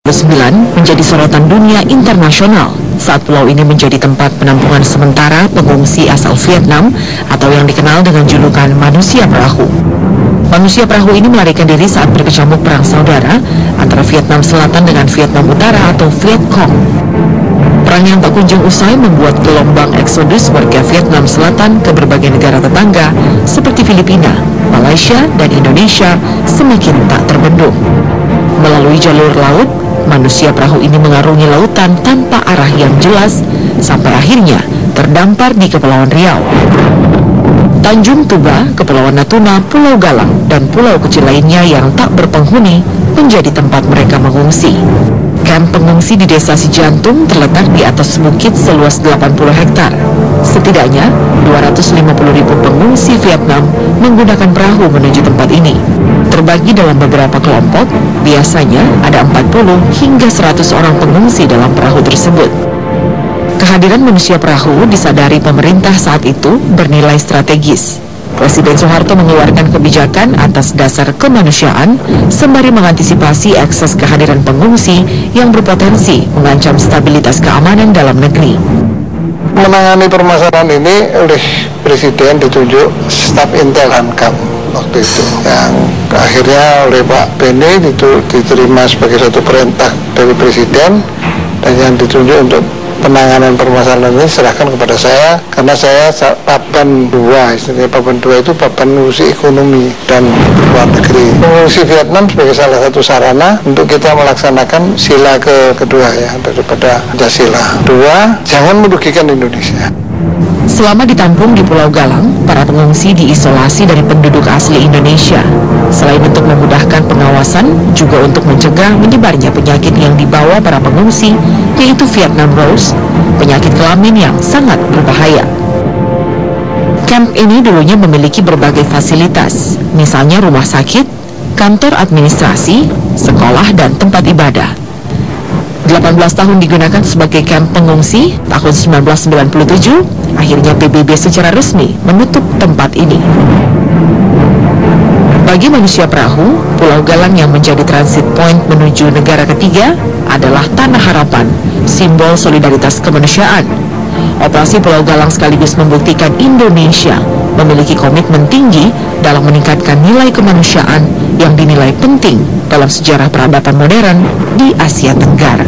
menjadi sorotan dunia internasional saat pulau ini menjadi tempat penampungan sementara pengungsi asal Vietnam atau yang dikenal dengan julukan manusia perahu. Manusia perahu ini melarikan diri saat berkecamuk perang saudara antara Vietnam Selatan dengan Vietnam Utara atau Viet Cong. Perang yang tak kunjung usai membuat gelombang eksodus warga Vietnam Selatan ke berbagai negara tetangga seperti Filipina, Malaysia, dan Indonesia semakin tak terbendung. Melalui jalur laut, manusia perahu ini mengarungi lautan tanpa arah yang jelas sampai akhirnya terdampar di Kepulauan Riau, Tanjung Tuba, Kepulauan Natuna, Pulau Galang, dan pulau kecil lainnya yang tak berpenghuni menjadi tempat mereka mengungsi. Kamp pengungsi di Desa Sijantung terletak di atas bukit seluas 80 hektar. Setidaknya 250.000 pengungsi Vietnam menggunakan perahu menuju tempat ini. Terbagi dalam beberapa kelompok, biasanya ada 40 hingga 100 orang pengungsi dalam perahu tersebut. Kehadiran manusia perahu disadari pemerintah saat itu bernilai strategis. Presiden Soeharto mengeluarkan kebijakan atas dasar kemanusiaan sembari mengantisipasi ekses kehadiran pengungsi yang berpotensi mengancam stabilitas keamanan dalam negeri. Menangani permasalahan ini oleh Presiden ditunjuk staf intel Hankam waktu itu, yang akhirnya oleh Pak Beni diterima sebagai satu perintah dari Presiden, dan yang ditunjuk untuk penanganan permasalahan ini serahkan kepada saya, karena saya papan 2, istilahnya papan 2 itu papan pengungsi ekonomi dan luar negeri. Pengungsi Vietnam sebagai salah satu sarana untuk kita melaksanakan sila kedua ya, daripada Pancasila. 2, jangan merugikan Indonesia. Selama ditampung di Pulau Galang, para pengungsi diisolasi dari penduduk asli Indonesia. Selain untuk memudahkan pengawasan, juga untuk mencegah menyebarnya penyakit yang dibawa para pengungsi, yaitu Vietnam Rose, penyakit kelamin yang sangat berbahaya. Kamp ini dulunya memiliki berbagai fasilitas, misalnya rumah sakit, kantor administrasi, sekolah, dan tempat ibadah. 18 tahun digunakan sebagai kamp pengungsi, tahun 1997, akhirnya PBB secara resmi menutup tempat ini. Bagi manusia perahu, Pulau Galang yang menjadi transit point menuju negara ketiga adalah Tanah Harapan, simbol solidaritas kemanusiaan. Operasi Pulau Galang sekaligus membuktikan Indonesia memiliki komitmen tinggi dalam meningkatkan nilai kemanusiaan yang dinilai penting dalam sejarah peradaban modern di Asia Tenggara.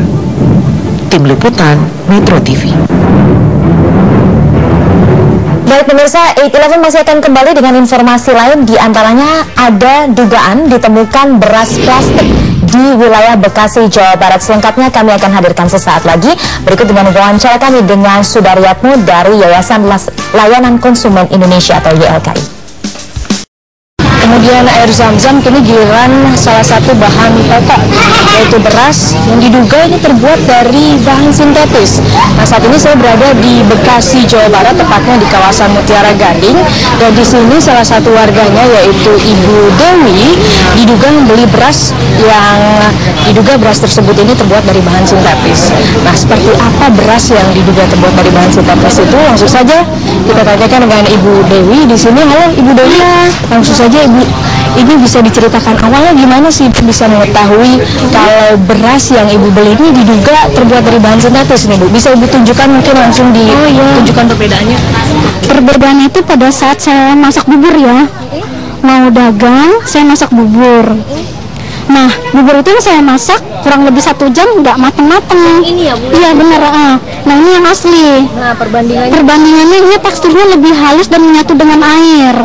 Tim Liputan Metro TV. Baik pemirsa, 811 masih akan kembali dengan informasi lain, di antaranya ada dugaan ditemukan beras plastik di wilayah Bekasi, Jawa Barat. Selengkapnya kami akan hadirkan sesaat lagi. Berikut dengan wawancara kami dengan Sudaryatmo dari Yayasan Layanan Konsumen Indonesia atau YLKI. Kemudian air zam-zam kini giliran salah satu bahan pokok, yaitu beras yang diduga ini terbuat dari bahan sintetis. Nah, saat ini saya berada di Bekasi, Jawa Barat, tepatnya di kawasan Mutiara Gading, dan di sini salah satu warganya yaitu Ibu Dewi diduga membeli beras yang diduga beras tersebut ini terbuat dari bahan sintetis. Nah, seperti apa beras yang diduga terbuat dari bahan sintetis itu? Langsung saja kita tanyakan dengan Ibu Dewi di sini. Halo Ibu Dewi, langsung saja Ibu, ini bisa diceritakan awalnya gimana sih bisa mengetahui kalau beras yang Ibu beli ini diduga terbuat dari bahan sintetis nih Bu? Bisa Ibu tunjukkan, mungkin langsung ditunjukkan perbedaannya? Perbedaannya itu pada saat saya masak bubur ya, mau dagang saya masak bubur. Nah, bubur itu saya masak kurang lebih 1 jam nggak mateng-mateng. Ini ya Bu? Iya bener. Nah ini yang asli. Nah, perbandingannya ini teksturnya lebih halus dan menyatu dengan air.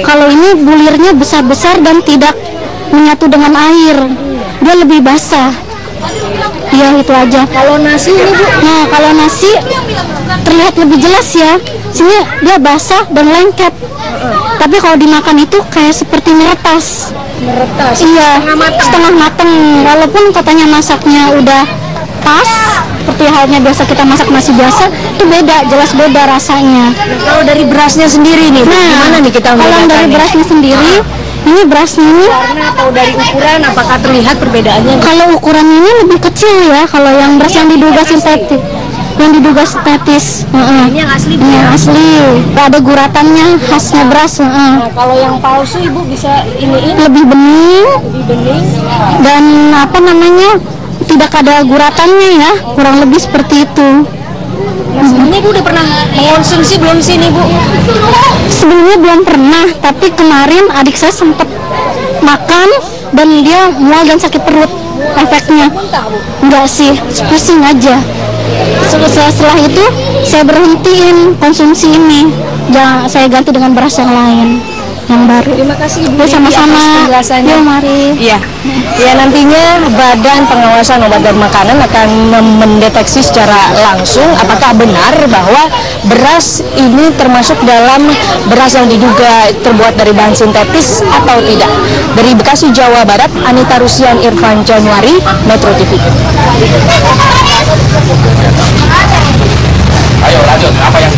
Kalau ini bulirnya besar-besar dan tidak menyatu dengan air, dia lebih basah. Iya, itu aja. Kalau nasi ini Bu? Nah, kalau nasi terlihat lebih jelas ya. Sini dia basah dan lengket. Tapi kalau dimakan itu kayak seperti meretas. Iya, setengah mateng. Walaupun katanya masaknya udah pas, seperti halnya biasa kita masak nasi biasa, itu beda, jelas beda rasanya. Kalau dari berasnya sendiri nih, gimana nih kita kalau dari berasnya sendiri, ini berasnya ini warna atau dari ukuran, apakah terlihat perbedaannya? Kalau ukuran ini lebih kecil ya, kalau yang beras yang diduga sintetis. Ini yang asli Bu? Yang asli, ada guratannya, khasnya beras. Nah, kalau yang palsu Ibu bisa ini lebih bening, lebih bening dan apa namanya, tidak ada guratannya ya, kurang lebih seperti itu. Sebelumnya Ibu udah pernah mengonsumsi belum sih ini, Bu? Sebelumnya belum pernah, tapi kemarin adik saya sempat makan dan dia mual dan sakit perut. Efeknya enggak sih, pusing aja. Setelah itu saya berhentiin konsumsi ini, saya ganti dengan beras yang lain, yang baru. Terima kasih Ibu sama-sama. atas penjelasannya. Ya, mari. Iya. Ya, nantinya Badan Pengawasan Obat dan Makanan akan mendeteksi secara langsung apakah benar bahwa beras ini termasuk dalam beras yang diduga terbuat dari bahan sintetis atau tidak. Dari Bekasi, Jawa Barat, Anita Rusian, Irfan Januari, Metro TV. Ayo lanjut, apa yang